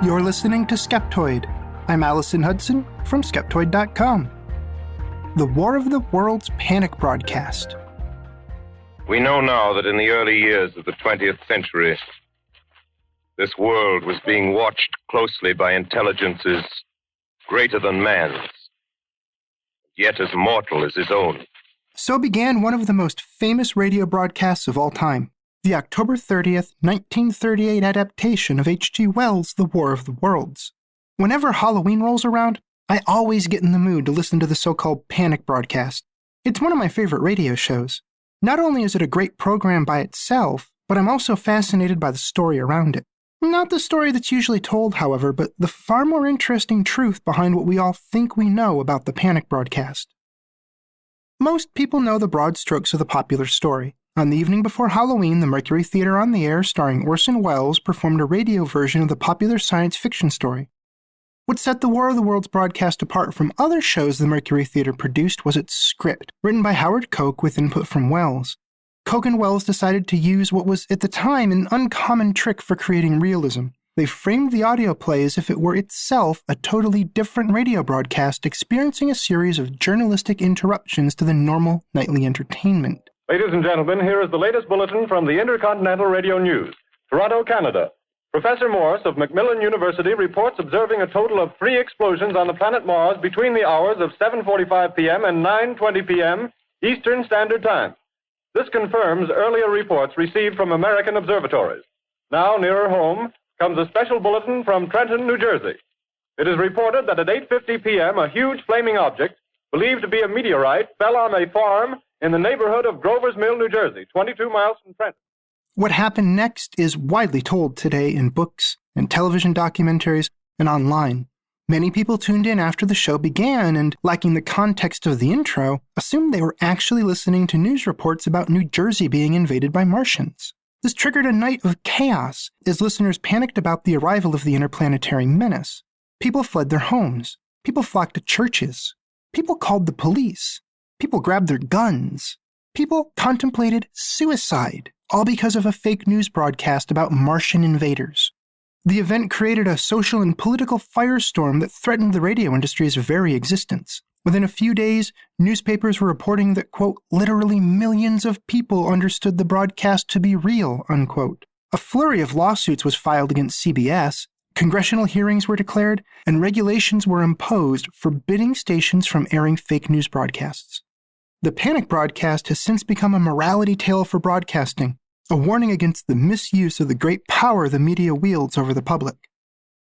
You're listening to Skeptoid. I'm Allison Hudson from Skeptoid.com. The War of the Worlds Panic Broadcast. We know now that in the early years of the 20th century, this world was being watched closely by intelligences greater than man's, yet as mortal as his own. So began one of the most famous radio broadcasts of all time, the October 30th, 1938 adaptation of H.G. Wells' The War of the Worlds. Whenever Halloween rolls around, I always get in the mood to listen to the so-called Panic Broadcast. It's one of my favorite radio shows. Not only is it a great program by itself, but I'm also fascinated by the story around it. Not the story that's usually told, however, but the far more interesting truth behind what we all think we know about the Panic Broadcast. Most people know the broad strokes of the popular story. On the evening before Halloween, the Mercury Theater on the Air starring Orson Welles performed a radio version of the popular science fiction story. What set the War of the Worlds broadcast apart from other shows the Mercury Theater produced was its script, written by Howard Koch with input from Welles. Koch and Welles decided to use what was, at the time, an uncommon trick for creating realism. They framed the audio play as if it were itself a totally different radio broadcast experiencing a series of journalistic interruptions to the normal nightly entertainment. Ladies and gentlemen, here is the latest bulletin from the Intercontinental Radio News. Toronto, Canada. Professor Morse of Macmillan University reports observing a total of 3 explosions on the planet Mars between the hours of 7:45 p.m. and 9:20 p.m. Eastern Standard Time. This confirms earlier reports received from American observatories. Now, nearer home, comes a special bulletin from Trenton, New Jersey. It is reported that at 8:50 p.m., a huge flaming object, believed to be a meteorite, fell on a farm in the neighborhood of Grover's Mill, New Jersey, 22 miles from Trenton. What happened next is widely told today in books and television documentaries and online. Many people tuned in after the show began and, lacking the context of the intro, assumed they were actually listening to news reports about New Jersey being invaded by Martians. This triggered a night of chaos as listeners panicked about the arrival of the interplanetary menace. People fled their homes. People flocked to churches. People called the police. People grabbed their guns. People contemplated suicide, all because of a fake news broadcast about Martian invaders. The event created a social and political firestorm that threatened the radio industry's very existence. Within a few days, newspapers were reporting that, quote, literally millions of people understood the broadcast to be real, unquote. A flurry of lawsuits was filed against CBS, congressional hearings were declared, and regulations were imposed forbidding stations from airing fake news broadcasts. The Panic Broadcast has since become a morality tale for broadcasting, a warning against the misuse of the great power the media wields over the public.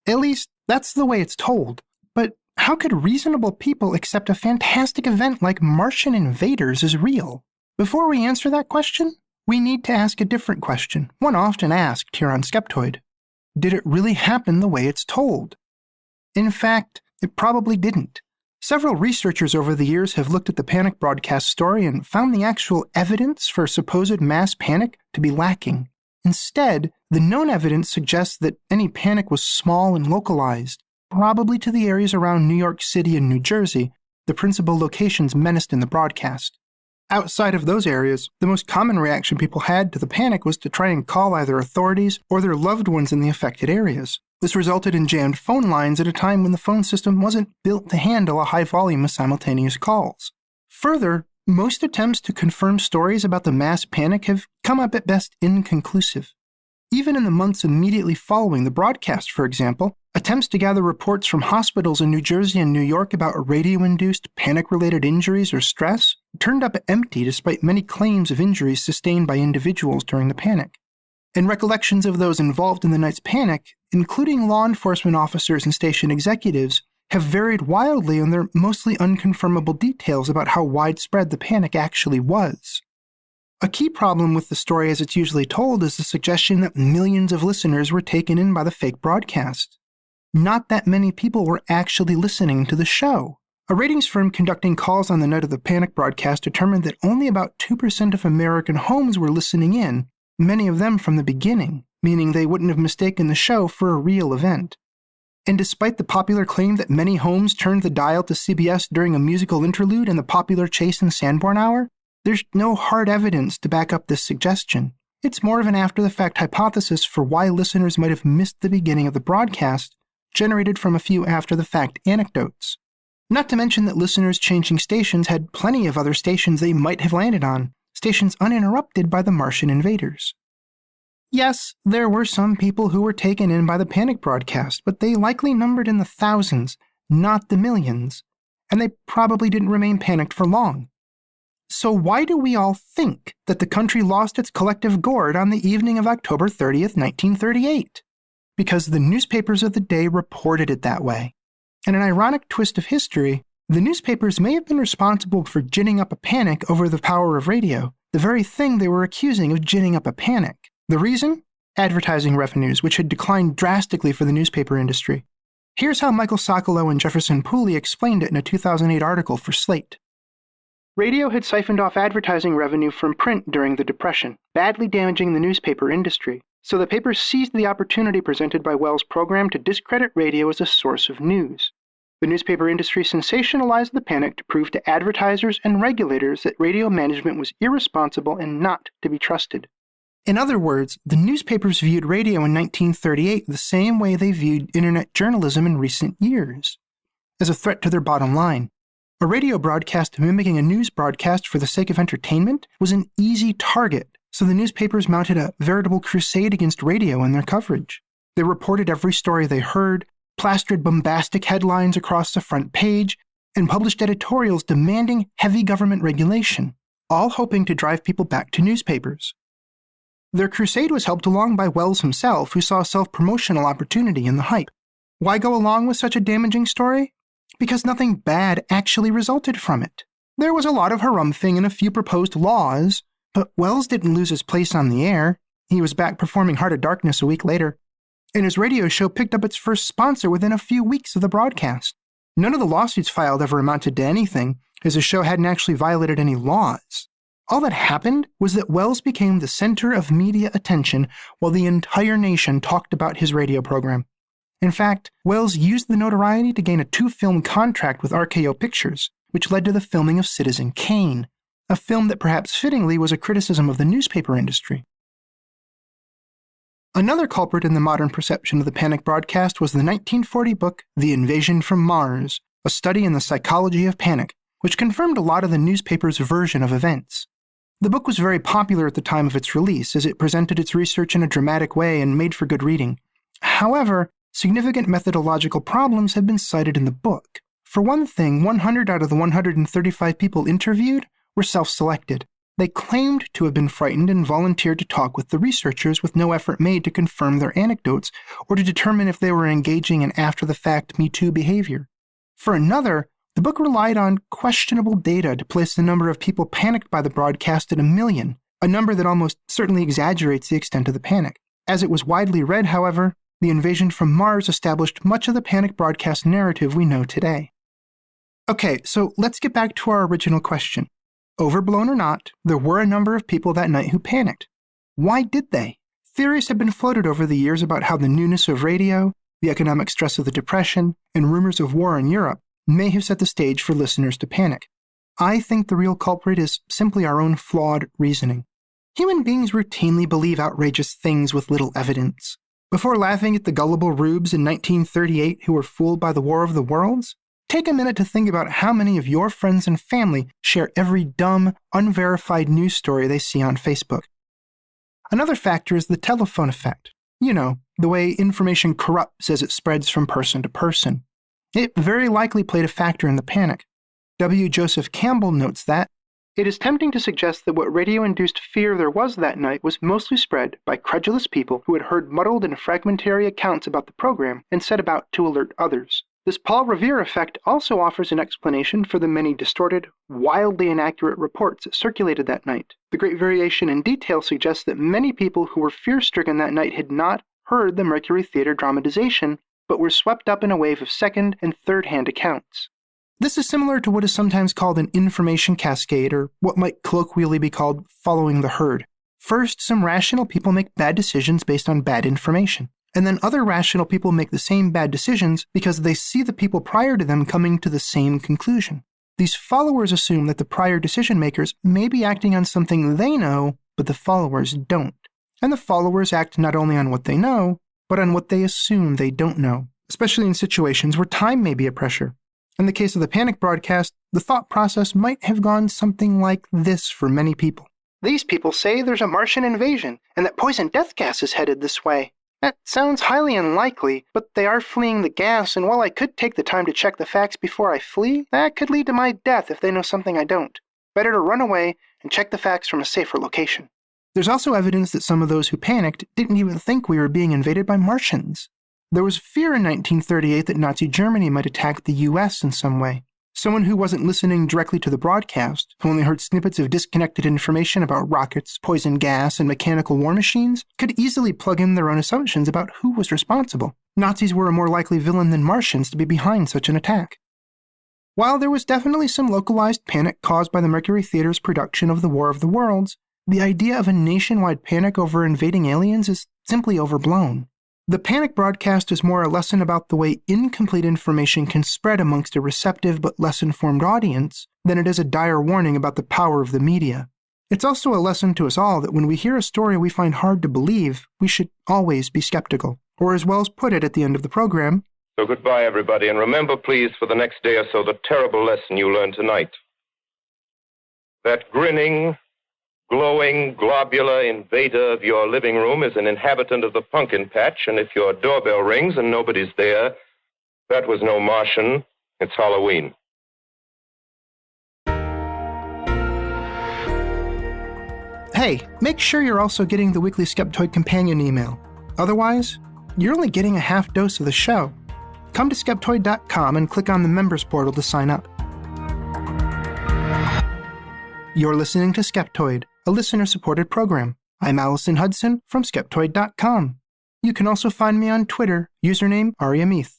At least, that's the way it's told. But how could reasonable people accept a fantastic event like Martian invaders as real? Before we answer that question, we need to ask a different question, one often asked here on Skeptoid. Did it really happen the way it's told? In fact, it probably didn't. Several researchers over the years have looked at the Panic Broadcast story and found the actual evidence for supposed mass panic to be lacking. Instead, the known evidence suggests that any panic was small and localized, probably to the areas around New York City and New Jersey, the principal locations menaced in the broadcast. Outside of those areas, the most common reaction people had to the panic was to try and call either authorities or their loved ones in the affected areas. This resulted in jammed phone lines at a time when the phone system wasn't built to handle a high volume of simultaneous calls. Further, most attempts to confirm stories about the mass panic have come up at best inconclusive. Even in the months immediately following the broadcast, for example, attempts to gather reports from hospitals in New Jersey and New York about radio-induced panic-related injuries or stress turned up empty despite many claims of injuries sustained by individuals during the panic. And recollections of those involved in the night's panic, including law enforcement officers and station executives, have varied wildly on their mostly unconfirmable details about how widespread the panic actually was. A key problem with the story as it's usually told is the suggestion that millions of listeners were taken in by the fake broadcast. Not that many people were actually listening to the show. A ratings firm conducting calls on the night of the Panic Broadcast determined that only about 2% of American homes were listening in, many of them from the beginning, meaning they wouldn't have mistaken the show for a real event. And despite the popular claim that many homes turned the dial to CBS during a musical interlude in the popular Chase and Sanborn hour, there's no hard evidence to back up this suggestion. It's more of an after-the-fact hypothesis for why listeners might have missed the beginning of the broadcast generated from a few after-the-fact anecdotes. Not to mention that listeners changing stations had plenty of other stations they might have landed on, stations uninterrupted by the Martian invaders. Yes, there were some people who were taken in by the panic broadcast, but they likely numbered in the thousands, not the millions, and they probably didn't remain panicked for long. So why do we all think that the country lost its collective gourd on the evening of October 30th, 1938? Because the newspapers of the day reported it that way. In an ironic twist of history, the newspapers may have been responsible for ginning up a panic over the power of radio, the very thing they were accusing of ginning up a panic. The reason? Advertising revenues, which had declined drastically for the newspaper industry. Here's how Michael Socolow and Jefferson Pooley explained it in a 2008 article for Slate. Radio had siphoned off advertising revenue from print during the Depression, badly damaging the newspaper industry, so the papers seized the opportunity presented by Wells' program to discredit radio as a source of news. The newspaper industry sensationalized the panic to prove to advertisers and regulators that radio management was irresponsible and not to be trusted. In other words, the newspapers viewed radio in 1938 the same way they viewed internet journalism in recent years, as a threat to their bottom line. A radio broadcast mimicking a news broadcast for the sake of entertainment was an easy target, so the newspapers mounted a veritable crusade against radio in their coverage. They reported every story they heard, plastered bombastic headlines across the front page, and published editorials demanding heavy government regulation, all hoping to drive people back to newspapers. Their crusade was helped along by Wells himself, who saw a self-promotional opportunity in the hype. Why go along with such a damaging story? Because nothing bad actually resulted from it. There was a lot of harumphing and a few proposed laws, but Wells didn't lose his place on the air. He was back performing Heart of Darkness a week later, and his radio show picked up its first sponsor within a few weeks of the broadcast. None of the lawsuits filed ever amounted to anything, as the show hadn't actually violated any laws. All that happened was that Wells became the center of media attention while the entire nation talked about his radio program. In fact, Wells used the notoriety to gain a 2-film contract with RKO Pictures, which led to the filming of Citizen Kane, a film that perhaps fittingly was a criticism of the newspaper industry. Another culprit in the modern perception of the panic broadcast was the 1940 book The Invasion from Mars, a study in the psychology of panic, which confirmed a lot of the newspaper's version of events. The book was very popular at the time of its release, as it presented its research in a dramatic way and made for good reading. However, significant methodological problems have been cited in the book. For one thing, 100 out of the 135 people interviewed were self-selected. They claimed to have been frightened and volunteered to talk with the researchers with no effort made to confirm their anecdotes or to determine if they were engaging in after-the-fact Me Too behavior. For another, the book relied on questionable data to place the number of people panicked by the broadcast at 1 million, a number that almost certainly exaggerates the extent of the panic. As it was widely read, however, The Invasion from Mars established much of the panic broadcast narrative we know today. Okay, so let's get back to our original question. Overblown or not, there were a number of people that night who panicked. Why did they? Theories have been floated over the years about how the newness of radio, the economic stress of the Depression, and rumors of war in Europe may have set the stage for listeners to panic. I think the real culprit is simply our own flawed reasoning. Human beings routinely believe outrageous things with little evidence. Before laughing at the gullible rubes in 1938 who were fooled by the War of the Worlds, take a minute to think about how many of your friends and family share every dumb, unverified news story they see on Facebook. Another factor is the telephone effect. You know, the way information corrupts as it spreads from person to person. It very likely played a factor in the panic. W. Joseph Campbell notes that, "It is tempting to suggest that what radio-induced fear there was that night was mostly spread by credulous people who had heard muddled and fragmentary accounts about the program and set about to alert others. This Paul Revere effect also offers an explanation for the many distorted, wildly inaccurate reports that circulated that night. The great variation in detail suggests that many people who were fear-stricken that night had not heard the Mercury Theater dramatization, but were swept up in a wave of second- and third-hand accounts." This is similar to what is sometimes called an information cascade, or what might colloquially be called following the herd. First, some rational people make bad decisions based on bad information, and then other rational people make the same bad decisions because they see the people prior to them coming to the same conclusion. These followers assume that the prior decision makers may be acting on something they know, but the followers don't. And the followers act not only on what they know, but on what they assume they don't know. especially in situations where time may be a pressure. In the case of the panic broadcast, the thought process might have gone something like this for many people. These people say there's a Martian invasion and that poison death gas is headed this way. That sounds highly unlikely, but they are fleeing the gas, and while I could take the time to check the facts before I flee, that could lead to my death if they know something I don't. Better to run away and check the facts from a safer location. There's also evidence that some of those who panicked didn't even think we were being invaded by Martians. There was fear in 1938 that Nazi Germany might attack the US in some way. Someone who wasn't listening directly to the broadcast, who only heard snippets of disconnected information about rockets, poison gas, and mechanical war machines, could easily plug in their own assumptions about who was responsible. Nazis were a more likely villain than Martians to be behind such an attack. While there was definitely some localized panic caused by the Mercury Theater's production of The War of the Worlds, the idea of a nationwide panic over invading aliens is simply overblown. The panic broadcast is more a lesson about the way incomplete information can spread amongst a receptive but less informed audience than it is a dire warning about the power of the media. It's also a lesson to us all that when we hear a story we find hard to believe, we should always be skeptical. Or as Wells put it at the end of the program, So goodbye, everybody, and remember, please, for the next day or so, the terrible lesson you learned tonight. That grinning, glowing, globular invader of your living room is an inhabitant of the pumpkin patch, and if your doorbell rings and nobody's there, that was no Martian. It's Halloween. Hey, make sure you're also getting the weekly Skeptoid Companion email. Otherwise, you're only getting a half dose of the show. Come to Skeptoid.com and click on the members portal to sign up. You're listening to Skeptoid, a listener-supported program. I'm Allison Hudson from Skeptoid.com. You can also find me on Twitter, username Ariameeth.